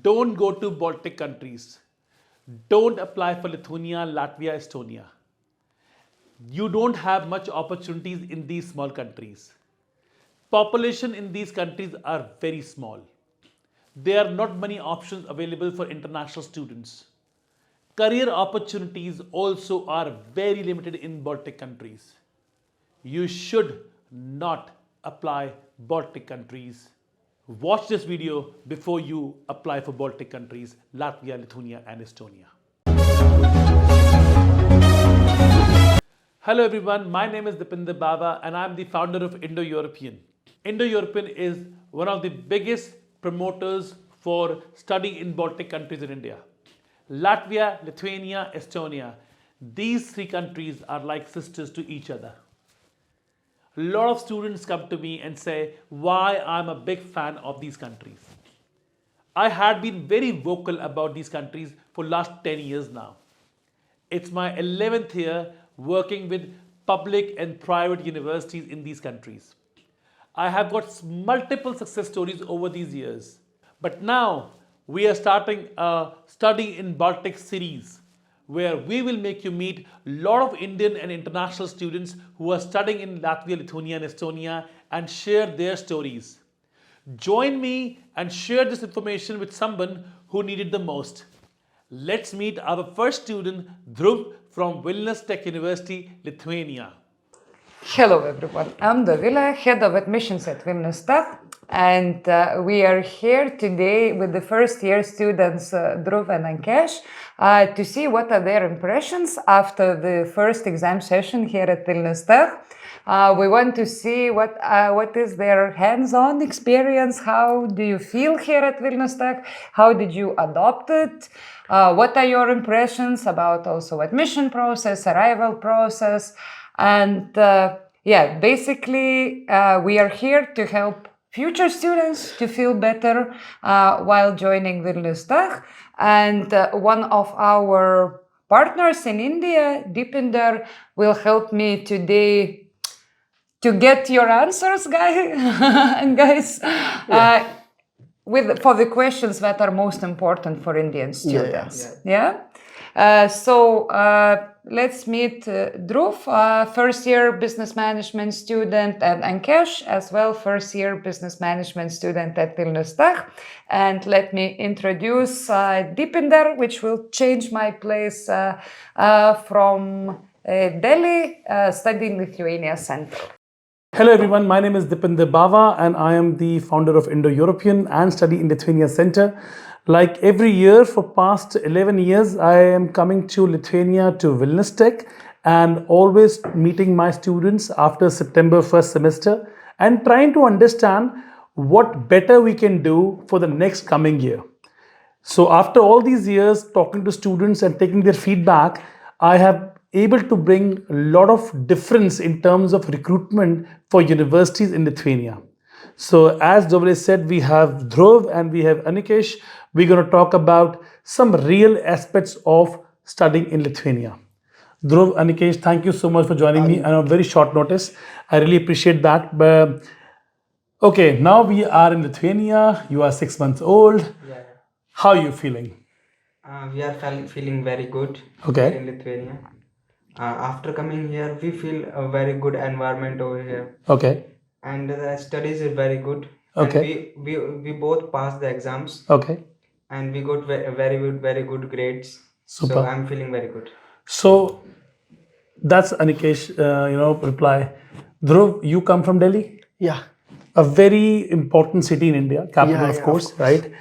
Don't go to Baltic countries. Don't apply for Lithuania, Latvia, Estonia. You don't have much opportunities in these small countries. Population in these countries are very small. There are not many options available for international students. Career opportunities also are very limited in Baltic countries. You should not apply Baltic countries. Watch this video before you apply for Baltic countries, Latvia, Lithuania and Estonia. Hello everyone, my name is Deepinder Bawa and I am the founder of Indo European. Indo European is one of the biggest promoters for study in Baltic countries in India. Latvia, Lithuania, Estonia, these three countries are like sisters to each other. A lot of students come to me and say why I'm a big fan of these countries. I had been very vocal about these countries for last 10 years now. It's my 11th year working with public and private universities in these countries. I have got multiple success stories over these years. But now we are starting a study in Baltic series where we will make you meet a lot of Indian and international students who are studying in Latvia, Lithuania and Estonia and share their stories. Join me and share this information with someone who needed the most. Let's meet our first student, Dhruv from Vilnius Tech University, Lithuania. Hello everyone, I'm Dovilė, Head of Admissions at Vilnius Tech, and we are here today with the first year students Dhruv and Aniket to see what are their impressions after the first exam session here at Vilnius Tech. We want to see what is their hands-on experience, how do you feel here at Vilnius Tech, how did you adopt it, what are your impressions about also admission process, arrival process, and basically we are here to help future students to feel better while joining Vilnius Tech. And one of our partners in India, Deepinder, will help me today to get your answers, guys, for the questions that are most important for Indian students. So let's meet Dhruv, first year business management student, and Aniket as well, first year business management student at Vilnius Tech. And let me introduce Deepinder, which will change my place from Delhi, studying Lithuania Center. Hello everyone, my name is Deepinder Bawa and I am the founder of Indo European and study in Lithuania Center. Like every year for past 11 years, I am coming to Lithuania to Vilnius Tech and always meeting my students after September first semester and trying to understand what better we can do for the next coming year. So after all these years talking to students and taking their feedback, I have able to bring a lot of difference in terms of recruitment for universities in Lithuania. So as Dovilė said, we have Dhruv and we have Aniket. We're going to talk about some real aspects of studying in Lithuania. Dhruv, Aniket, thank you so much for joining me on a very short notice. I really appreciate that. But okay, now we are in Lithuania. You are 6 months old. Yeah. How are you feeling? We are feeling very good Okay. here in Lithuania. After coming here, we feel a very good environment over here. Okay. And the studies are very good. Okay. And we both passed the exams. Okay. And we got very good grades. Super. So I'm feeling very good. So that's Aniket's reply. Dhruv, you come from Delhi? Yeah. A very important city in India, capital of course, right?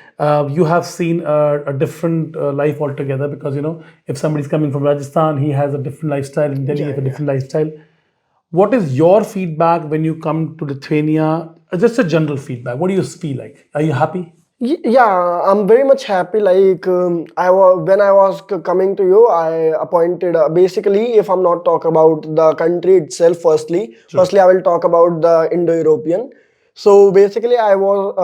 You have seen a different life altogether because, if somebody's coming from Rajasthan, he has a different lifestyle. In Delhi, he has a different lifestyle. What is your feedback when you come to Lithuania? Just a general feedback. What do you feel like? Are you happy? Yeah, I'm very much happy. Like when I was coming to you, I appointed basically, if I'm not talking about the country itself, firstly I will talk about the Indo European. So basically, I was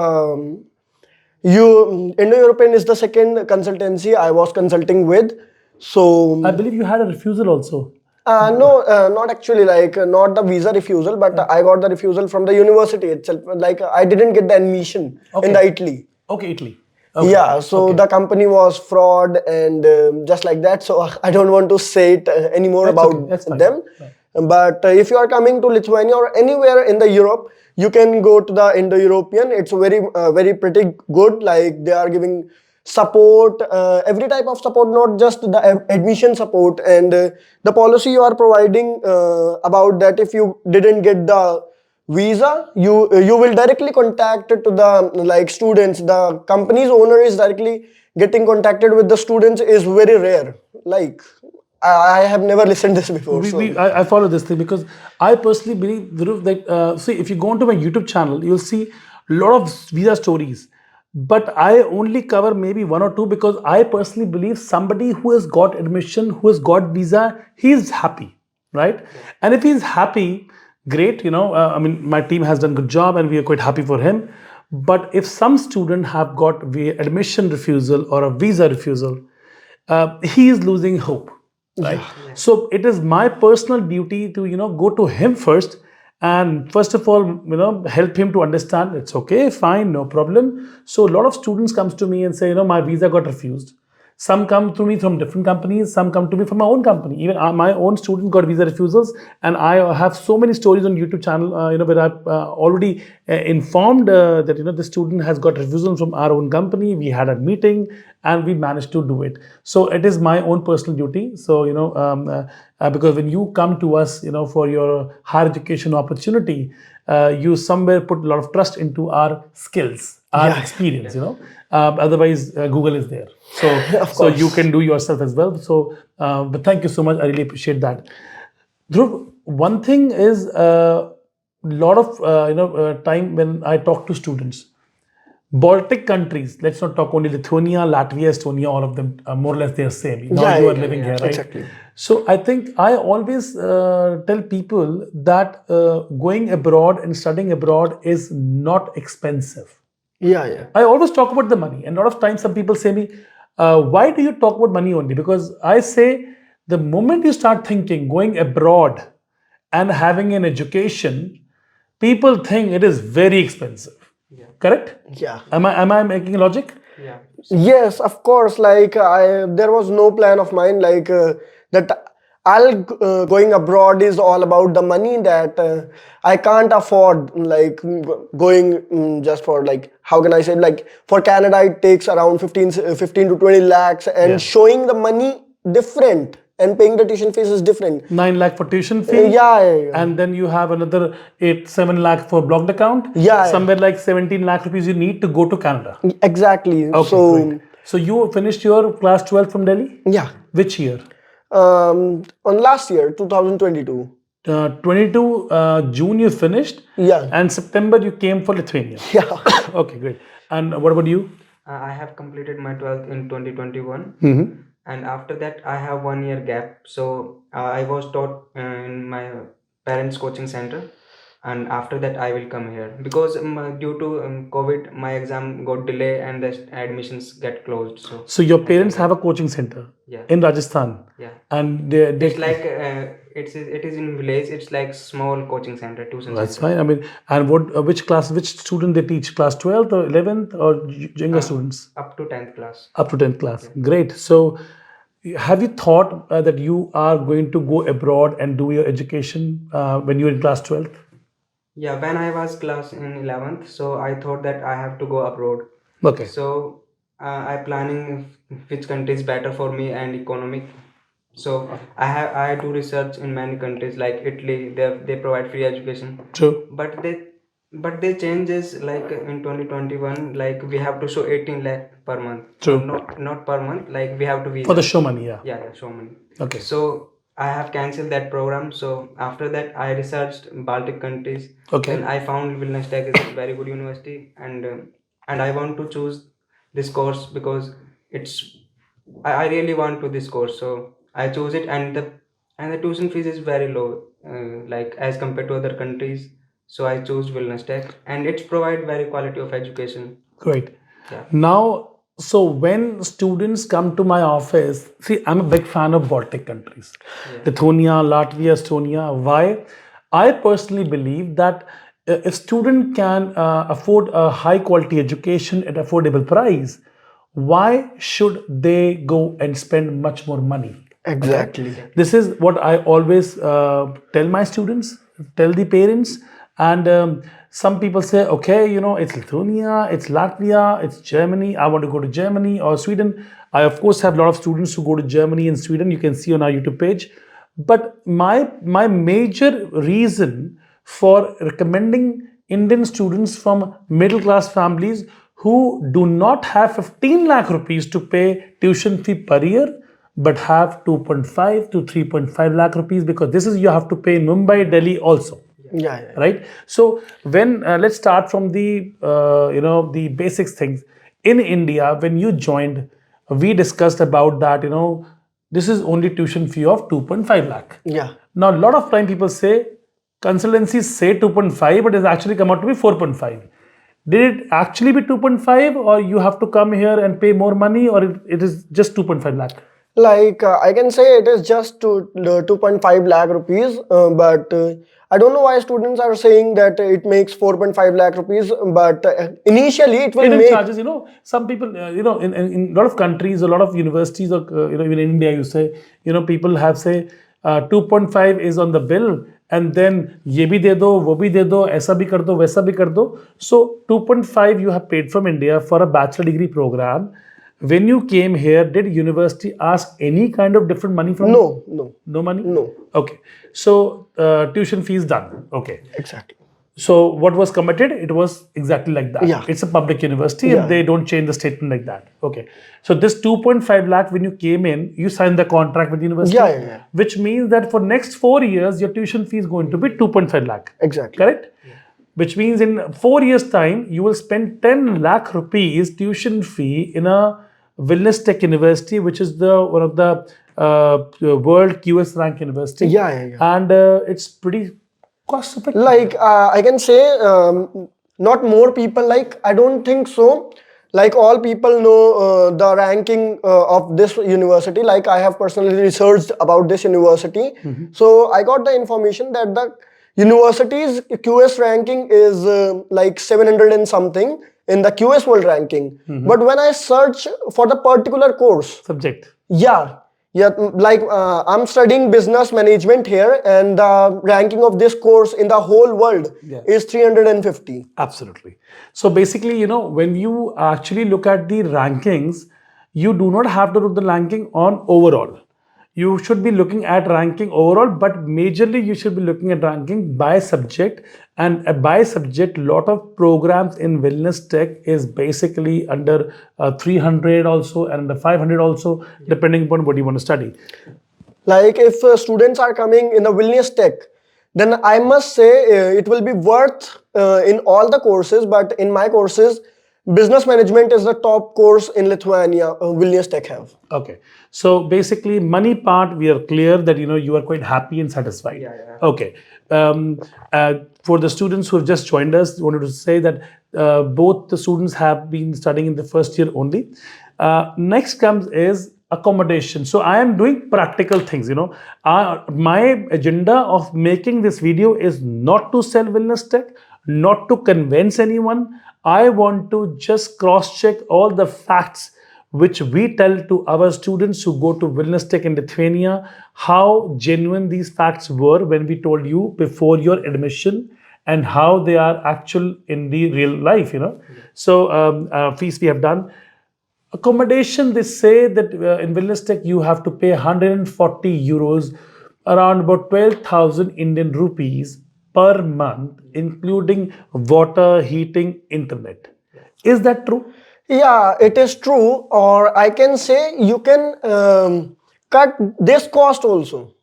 Indo European is the second consultancy I was consulting with. So I believe you had a refusal also. No, not actually, not the visa refusal, but I got the refusal from the university itself. I didn't get the admission in the Italy. Okay, Italy. Yeah, so the company was fraud and just like that. So I don't want to say it anymore That's about okay. That's fine. them. But if you are coming to Lithuania or anywhere in the Europe, you can go to the Indo European. It's very pretty good. Like they are giving support, every type of support, not just the admission support. And the policy you are providing about that, if you didn't get the visa, you will directly contact to the like students. The company's owner is directly getting contacted with the students is very rare. Like I have never listened this before. I follow this thing because I personally believe, Dhruv, that see, if you go onto my YouTube channel, you'll see a lot of visa stories. But I only cover maybe one or two because I personally believe somebody who has got admission, who has got visa, he's happy, right? And if he's happy, great. I mean, my team has done a good job and we are quite happy for him. But if some student have got admission refusal or a visa refusal, he is losing hope, right? So it is my personal duty to go to him first, and first of all help him to understand it's okay, fine, no problem. So a lot of students comes to me and say, my visa got refused. Some come to me from different companies, some come to me from my own company. Even my own students got visa refusals, and I have so many stories on YouTube channel, where I've already informed that the student has got refusal from our own company. We had a meeting and we managed to do it. So it is my own personal duty. So because when you come to us, for your higher education opportunity, you somewhere put a lot of trust into our skills, our experience. Otherwise, Google is there. So you can do yourself as well. So, but thank you so much. I really appreciate that. Dhruv, one thing is lot of time when I talk to students, Baltic countries, let's not talk only Lithuania, Latvia, Estonia, all of them more or less they are same. Now you are living here, right? Exactly. So I think I always tell people that going abroad and studying abroad is not expensive. Yeah. I always talk about the money, and a lot of times some people say me, why do you talk about money only? Because I say the moment you start thinking going abroad and having an education, people think it is very expensive. Correct? Yeah. Am I making logic? Yeah. Yes, of course. Like there was no plan of mine like that. Going abroad is all about the money that I can't afford. Like going just for like how can I say, like for Canada it takes around 15 to 20 lakhs, and showing the money different and paying the tuition fees is different. 9 lakh for tuition fee. Yeah. And then you have another 7 lakh for blocked account. Yeah. Somewhere like 17 lakh rupees you need to go to Canada. Exactly. Okay, so great. So you finished your class 12 from Delhi? Yeah. Which year? On last year, 2022. 22 June you finished. Yeah. And September you came for Lithuania. Yeah. Okay, great. And what about you? I have completed my 12th in 2021. And after that I have 1 year gap. So I was taught in my parents coaching center, and after that I will come here because due to COVID my exam got delayed and the admissions get closed. So your parents have a coaching center in Rajasthan. Yeah. And It's like it is in village. It's like small coaching center, tuition that's center. fine. I mean, and which student they teach? Class 12th or 11th or younger students? Up to 10th class. Up to 10th class. Great. So have you thought that you are going to go abroad and do your education when you're in class 12th? Yeah, when I was class in 11th, so I thought that I have to go abroad. Okay. So I planning which country is better for me and economic. So I do research in many countries like Italy. They provide free education. True. But they changes like in 2021, like we have to show 18 lakh per month. True. Not per month, like we have to visa. For the show money, Yeah, show money. Okay. So I have cancelled that program. So after that I researched Baltic countries. Okay. And I found 𝓼𝓲𝓃 is a very good university, and I want to choose this course because I really want to this course. So I chose it, and the tuition fees is very low, like as compared to other countries. So I chose 𝓼𝓲𝓃, and it's provide very quality of education. Great. Yeah. Now, so when students come to my office, see, I'm a big fan of Baltic countries. Lithuania, Latvia, Estonia. Why? I personally believe that if student can afford a high quality education at affordable price, why should they go and spend much more money? Exactly. This is what I always tell my students, tell the parents, and some people say, okay, it's Lithuania, it's Latvia, it's Germany. I want to go to Germany or Sweden. I of course have a lot of students who go to Germany and Sweden. You can see on our YouTube page. But my major reason for recommending Indian students from middle class families who do not have 15 lakh rupees to pay tuition fee per year, but have 2.5 to 3.5 lakh rupees, because this is you have to pay in Mumbai, Delhi also. Yeah. Right. So when let's start from the the basics things. In India, when you joined, we discussed about that. This is only tuition fee of 2.5 lakh. Yeah. Now a lot of time people say consultancies say 2.5, but it's actually come out to be 4.5. Did it actually be 2.5, or you have to come here and pay more money, or it is just 2.5 lakh? Like I can say it is just 2.5 lakh rupees, but I don't know why students are saying that it makes 4.5 lakh rupees, but initially it will Hidden make charges, some people, in a lot of countries, a lot of universities, or even in India, you say, people have say 2.5 is on the bill, and then ye bhi de do, wo bhi de do, aisa bhi kar do, waisa bhi kar do. So 2.5 you have paid from India for a bachelor degree program. When you came here, did university ask any kind of different money from you? no. No money? No. Okay. So tuition fee is done. Okay. Exactly. So what was committed, it was exactly like that. Yeah. It's a public university, Yeah. and they don't change the statement like that. Okay. So this 2.5 lakh, when you came in, you signed the contract with the university. Yeah. Which means that for next 4 years, your tuition fee is going to be 2.5 lakh. Exactly. Correct? Which means in 4 years time, you will spend 10 lakh rupees tuition fee in a Wellness Tech University, which is one of the world QS rank university. Yeah. And it's pretty cost effective. Like I can say not more people, like I don't think so. Like all people know the ranking of this university. Like I have personally researched about this university. So I got the information that the university's QS ranking is like 700 and something in the QS world ranking. But when I search for the particular course, Subject. yeah, like I'm studying business management here, and the ranking of this course in the whole world is 350. Absolutely. So basically, when you actually look at the rankings, you do not have to do the ranking on overall. You should be looking at ranking overall, but majorly you should be looking at ranking by subject. And by subject, lot of programs in wellness tech is basically under 300 also, and under 500 also, depending upon what you want to study. Like if students are coming in a wellness tech, then I must say it will be worth in all the courses, but in my courses, business management is the top course in Lithuania, wellness tech have. Okay. So basically, money part, we are clear that you are quite happy and satisfied. Yeah. Okay. For the students who have just joined us, wanted to say that both the students have been studying in the first year only. Next comes is accommodation. So I am doing practical things. My agenda of making this video is not to sell wellness tech, not to convince anyone. I want to just cross-check all the facts which we tell to our students who go to Wellness Tech in Lithuania, how genuine these facts were when we told you before your admission, and how they are actual in the real life, So fees we have done. Accommodation, they say that in Wellness Tech you have to pay 140 euros, around about 12,000 Indian rupees per month, including water, heating, internet. Is that true? Yeah, it is true. Or I can say you can cut this cost also.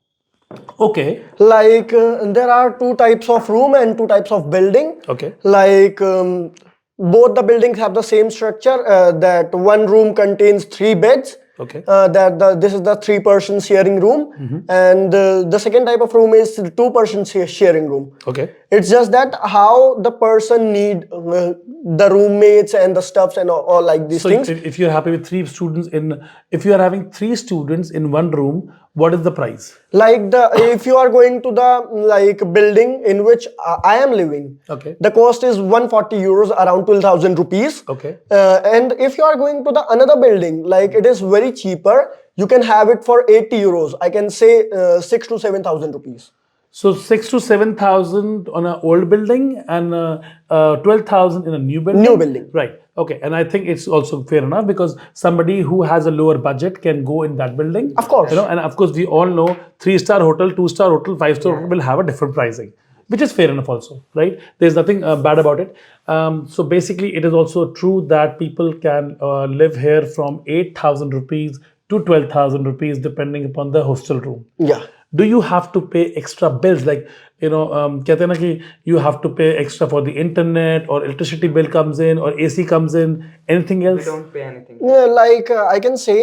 Okay. Like there are two types of room and two types of building. Okay. Like both the buildings have the same structure, that one room contains 3 beds. Okay. This is the 3-person sharing room, and the second type of room is 2-person sharing room. Okay. It's just that how the person need the roommates and the stuffs and all like these So things. if you're happy with 3 students if you are having 3 students in one room, what is the price? Like if you are going to the building in which I am living, Okay. the cost is 140 euros, around 12,000 rupees. Okay. And if you are going to the another building, like it is very cheaper, you can have it for 80 euros. I can say 6 to 7,000 rupees. So 6 to 7,000 on an old building and 12,000 in a new building. New building. Right. Okay. And I think it's also fair enough because somebody who has a lower budget can go in that building. Of course. You know, and of course we all know 3-star hotel, 2-star hotel, 5-star hotel will have a different pricing, which is fair enough also, right? There's nothing bad about it. So basically it is also true that people can live here from 8,000 rupees to 12,000 rupees depending upon the hostel room. Yeah. Do you have to pay extra bills, like, you know, कहते हैं ना कि you have to pay extra for the internet, or electricity bill comes in, or AC comes in, anything else? We don't pay anything. Yeah, like I can say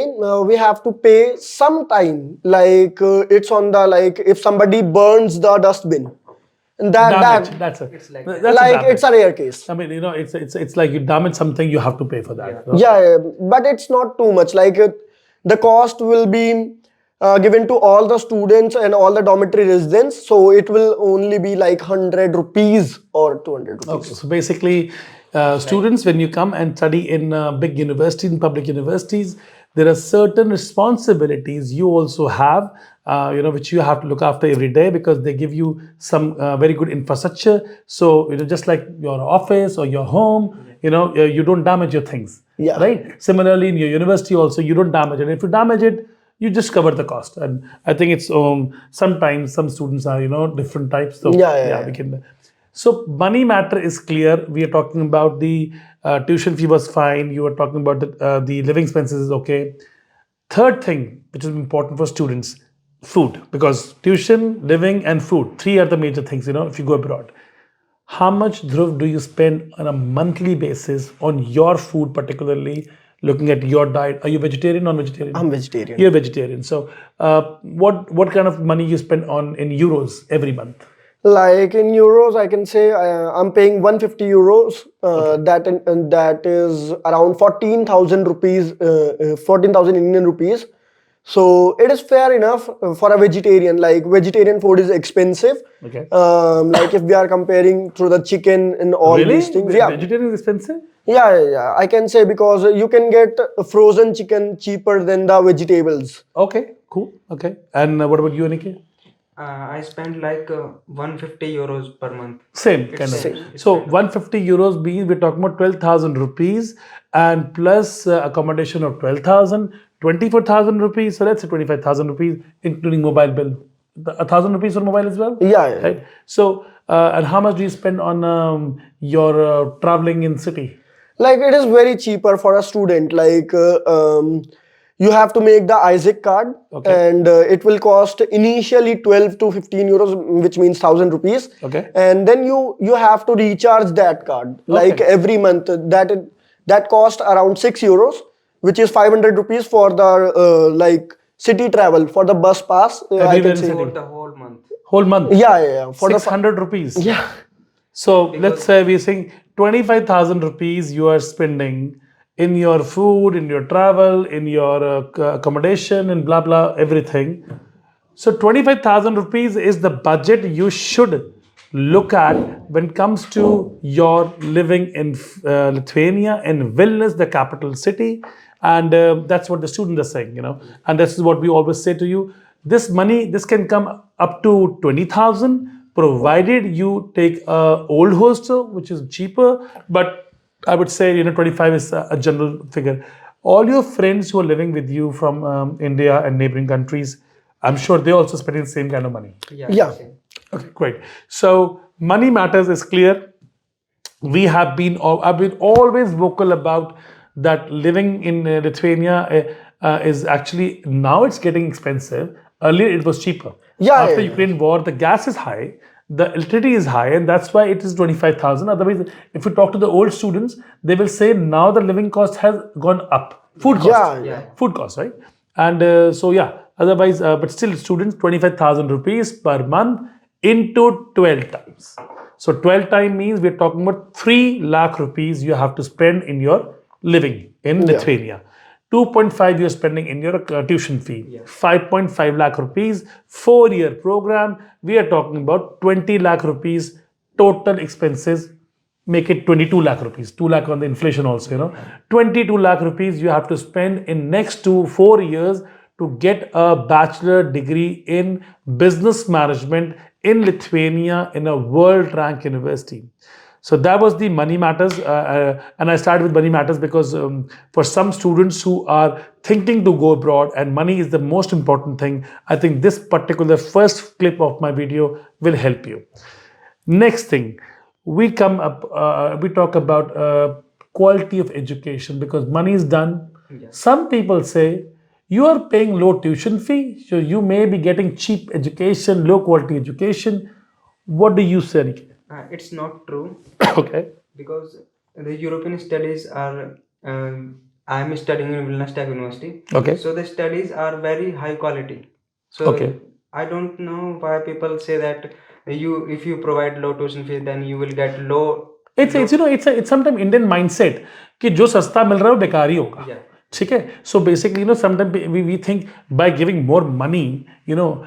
we have to pay some time, like it's on the, like if somebody burns the dustbin, and Damage, that's it. It's like That's like damage. it's a rare case. I mean, you know, it's like you damage something, you have to pay for that. Yeah, but it's not too much. Like the cost will be given to all the students and all the dormitory residents, so it will only be like 100 rupees or 200 rupees. Okay, so basically, students, when you come and study in big universities, in public universities, there are certain responsibilities you also have, you know, which you have to look after every day because they give you some very good infrastructure. So, you know, just like your office or your home, you know, you don't damage your things. Yeah. Right. Similarly, in your university also, you don't damage it. If you damage it, you just cover the cost. And I think it's sometimes some students are, you know, different types. So Yeah. we can. So money matter is clear. We are talking about the tuition fee was fine. You were talking about the living expenses is okay. Third thing, which is important for students, food, because tuition, living, and food, 3 are the major things, you know, if you go abroad. How much, Dhruv, do you spend on a monthly basis on your food, particularly looking at your diet? Are you vegetarian or non-vegetarian? I'm vegetarian. You're vegetarian. So what kind of money you spend on in euros every month? Like in euros, I can say I'm paying 150 euros. That is around 14,000 rupees, 14,000 Indian rupees. So it is fair enough for a vegetarian. Like vegetarian food is expensive. Okay. Like if we are comparing to the chicken and all these things. Yeah. Vegetarian is expensive? Yeah. I can say because you can get frozen chicken cheaper than the vegetables. Okay, cool. Okay. And what about you, Aniket? I spend like 150 euros per month. Same kind of. So 150 euros means we're talking about 12,000 rupees and plus accommodation of 12,000, 24,000 rupees. So let's say 25,000 rupees, including mobile bill. 1,000 rupees for mobile as well? Yeah. Right. So, and how much do you spend on your traveling in city? Like it is very cheaper for a student. Like you have to make the ICICI card, and it will cost initially 12 to 15 euros, which means 1,000 rupees. Okay. And then you have to recharge that card like every month. That cost around 6 euros, which is 500 rupees for the like city travel, for the bus pass. I can say. For the whole month. Whole month? Yeah. For 600 rupees? Yeah. So let's say we're saying 25,000 rupees you are spending in your food, in your travel, in your accommodation, and blah, blah, everything. So 25,000 rupees is the budget you should look at when it comes to your living in Lithuania, in Vilnius, the capital city. And that's what the students are saying, you know. And this is what we always say to you. This money, this can come up to 20,000, provided you take a old hostel, which is cheaper. But I would say, you know, 25 is a general figure. All your friends who are living with you from India and neighboring countries, I'm sure they're also spending the same kind of money. Yeah. Okay, great. So money matters is clear. I've been always vocal about that living in Lithuania is actually, now it's getting expensive. Earlier it was cheaper. After Ukraine war, the gas is high, the electricity is high, and that's why it is 25,000. Otherwise, if you talk to the old students, they will say now the living cost has gone up. Food cost. Food cost, right? And otherwise, but still students, 25,000 rupees per month into 12 times. So 12 times means we're talking about 3 lakh rupees you have to spend in your living in Lithuania. 2.5 you're spending in your tuition fee. Yeah. 5.5 lakh rupees, 4-year program. We are talking about 20 lakh rupees total expenses. Make it 22 lakh rupees, 2 lakh on the inflation also, 22 lakh rupees you have to spend in next 4 years to get a bachelor degree in business management in Lithuania in a world rank university. So that was the money matters, and I started with money matters because for some students who are thinking to go abroad and money is the most important thing, I think this particular first clip of my video will help you. Next thing, we talk about quality of education because money is done. Yeah. Some people say you are paying low tuition fee, so you may be getting cheap education, low quality education. What do you say, Aniket? It's not true. Okay. Because the European studies are, I am studying in 𝕼𝕗 University. Okay. So the studies are very high quality. So Okay. I don't know why people say that if you provide low tuition fee, then you will get low. It's sometimes Indian mindset कि जो सस्ता मिल रहा है वो बेकार ही होगा. Yeah. ठीक है. So basically, sometimes we think by giving more money, You will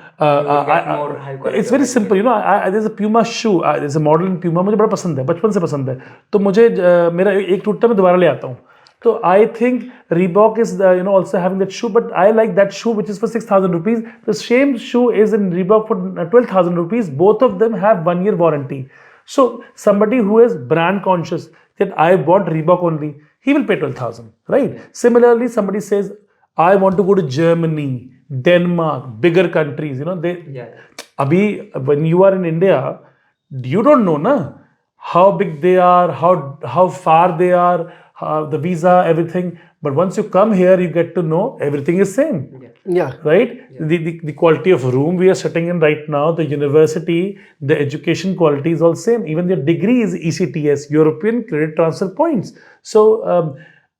get more high quality it's very of simple. There's a Puma shoe. There's a model in Puma मुझे बड़ा पसंद है, बचपन से पसंद है. तो मुझे मेरा एक टूटता मैं दोबारा ले आता हूँ. So I think Reebok is also having that shoe, but I like that shoe which is for 6,000 rupees. The same shoe is in Reebok for 12,000 rupees. Both of them have 1-year warranty. So somebody who is brand conscious that I want Reebok only, he will pay 12,000, right? Yeah. Similarly, somebody says I want to go to Germany, Denmark, bigger countries. Abhi, when you are in India, you don't know how big they are, how far they are. The visa, everything. But once you come here, you get to know everything is same. Yeah. Right? Yeah. The quality of room we are sitting in right now, the university, the education quality is all same. Even your degree is ECTS, European Credit Transfer Points. So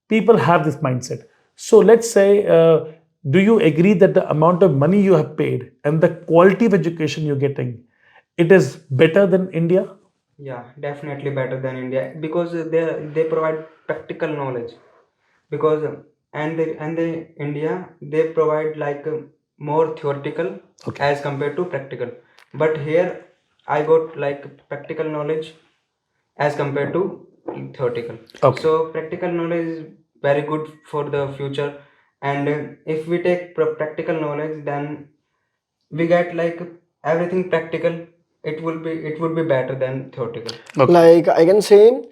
people have this mindset. So let's say, do you agree that the amount of money you have paid and the quality of education you're getting, it is better than India? Yeah, definitely better than India because they provide practical knowledge. Because and the India they provide like more theoretical as compared to practical. But here I got like practical knowledge as compared to theoretical. Okay. So practical knowledge is very good for the future. And if we take practical knowledge, then we get like everything practical. It would be better than theoretical. Okay. Like I can say,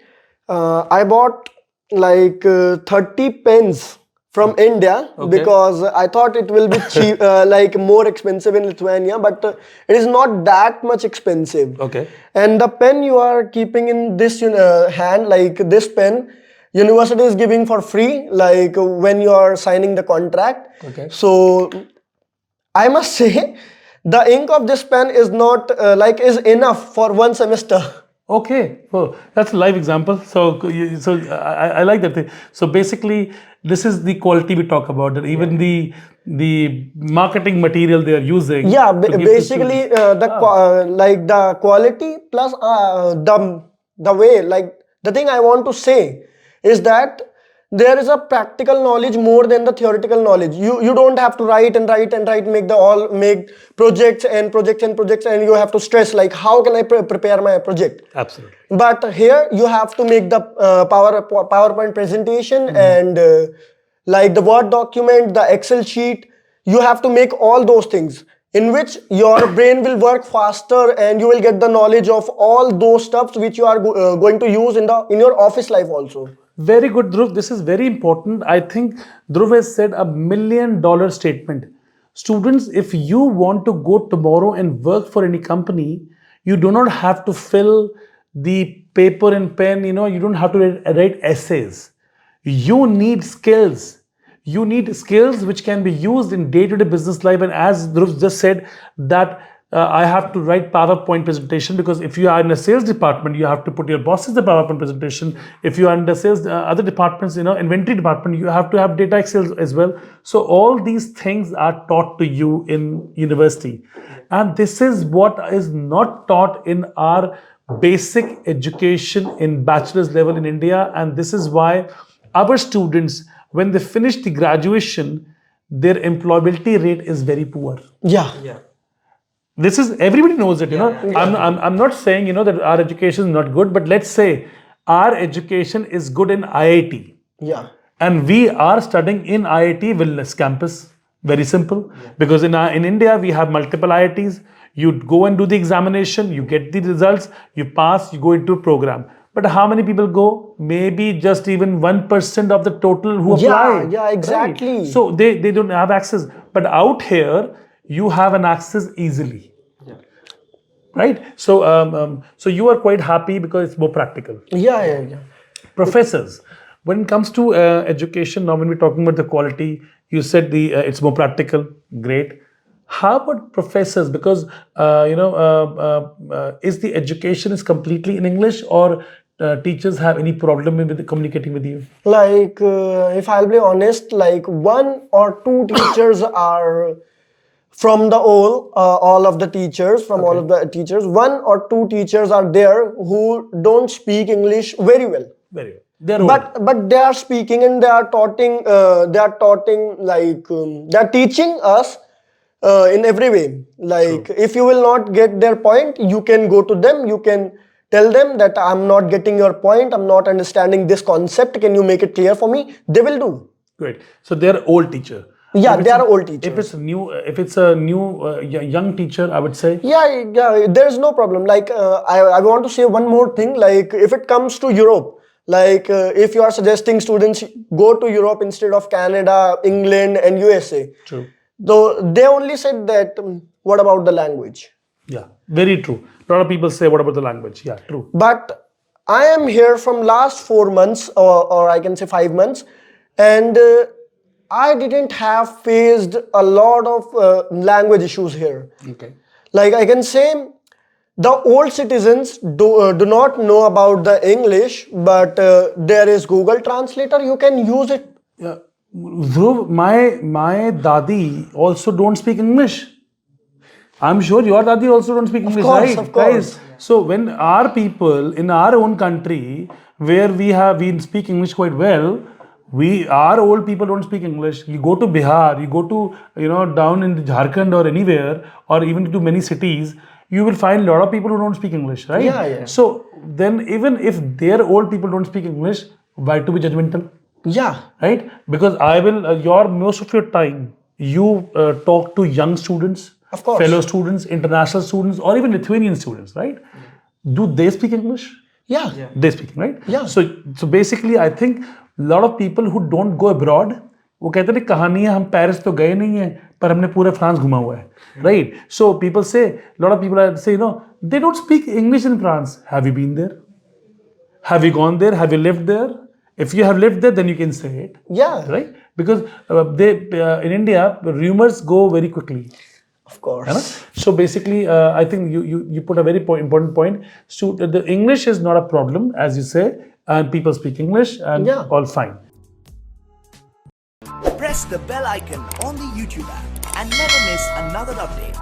I bought like 30 pens from India because I thought it will be cheap, like more expensive in Lithuania, but it is not that much expensive. Okay. And the pen you are keeping in this hand, like this pen, university is giving for free, like when you are signing the contract. Okay. So I must say, the ink of this pen is not is enough for 1 semester. Okay, well, that's a live example. So I like that thing. So basically, this is the quality we talk about. That even the marketing material they are using. Yeah, basically the quality plus the way, like the thing I want to say is that there is a practical knowledge more than the theoretical knowledge. You don't have to write, make projects and you have to stress like how can I prepare my project. Absolutely. But here you have to make the PowerPoint presentation and like the Word document, the Excel sheet. You have to make all those things in which your brain will work faster and you will get the knowledge of all those stuffs which you are going to use in your office life also. Very good, Dhruv. This is very important. I think Dhruv has said $1 million statement. Students, if you want to go tomorrow and work for any company, you do not have to fill the paper and pen, you don't have to write essays. You need skills. You need skills which can be used in day-to-day business life. And as Dhruv just said that I have to write PowerPoint presentation because if you are in a sales department, you have to put your bosses the PowerPoint presentation. If you are in the sales, other departments, inventory department, you have to have data Excel as well. So all these things are taught to you in university. And this is what is not taught in our basic education in bachelor's level in India. And this is why our students when they finish the graduation, their employability rate is very poor. Yeah. Yeah. This is, everybody knows it, you know. I'm not saying, you know, that our education is not good, but let's say our education is good in IIT. Yeah. And we are studying in IIT Wellness Campus. Very simple. Because in India, we have multiple IITs. You go and do the examination, you get the results, you pass, you go into a program. But how many people go? Maybe just even 1% of the total who apply. Yeah, exactly. Right? So they don't have access. But out here, you have an access easily. Yeah. Right? So, so you are quite happy because it's more practical. Yeah. Professors, when it comes to education, now when we're talking about the quality, you said it's more practical, great. How about professors? Because is the education is completely in English, or teachers have any problem with communicating with you? Like, if I'll be honest, like 1 or 2 teachers are from the all of the teachers, from all of the teachers, 1 or 2 teachers are there who don't speak English very well. Very well. They're old. But they are speaking and they are teaching us in every way. Like, if you will not get their point, you can go to them, you can tell them that I'm not getting your point, I'm not understanding this concept, can you make it clear for me? They will do. Great. So they're old teacher. Yeah, they are old teachers. If it's a new young teacher, I would say. Yeah, there's no problem. Like, I want to say one more thing. Like, if it comes to Europe, like if you are suggesting students go to Europe instead of Canada, England and USA. True. Though they only said that, what about the language? Yeah, very true. A lot of people say, what about the language? Yeah, true. But I am here from last 4 months, or I can say 5 months, and I didn't have faced a lot of language issues here. Okay. Like, I can say the old citizens do not know about the English, but there is Google Translator, you can use it. Yeah. Dhruv, my dadi also don't speak English. I'm sure your dadi also don't speak English, right? Of course. Guys, so when our people in our own country, where we speak English quite well, our old people don't speak English. You go to Bihar, you go to, down in Jharkhand or anywhere, or even to many cities, you will find a lot of people who don't speak English, right? Yeah. So then even if their old people don't speak English, why to be judgmental? Yeah. Right? Because most of your time, you talk to young students, of course, fellow students, international students, or even Lithuanian students, right? Do they speak English? Yeah. They speak, right? Yeah. So basically, I think a lot of people who don't go abroad, वो कहते हैं कहानी है हम Paris तो गए नहीं हैं पर हमने पूरे फ्रांस घुमा हुआ है, right? So people say, a lot of people say, they don't speak English in France. Have you been there? Have you gone there? Have you lived there? If you have lived there, then you can say it. Yeah. Right? Because in India, rumors go very quickly. Of course. So basically, I think you put a very important point. So the English is not a problem, as you say, and people speak English and all fine. Press the bell icon on the YouTube app and never miss another update.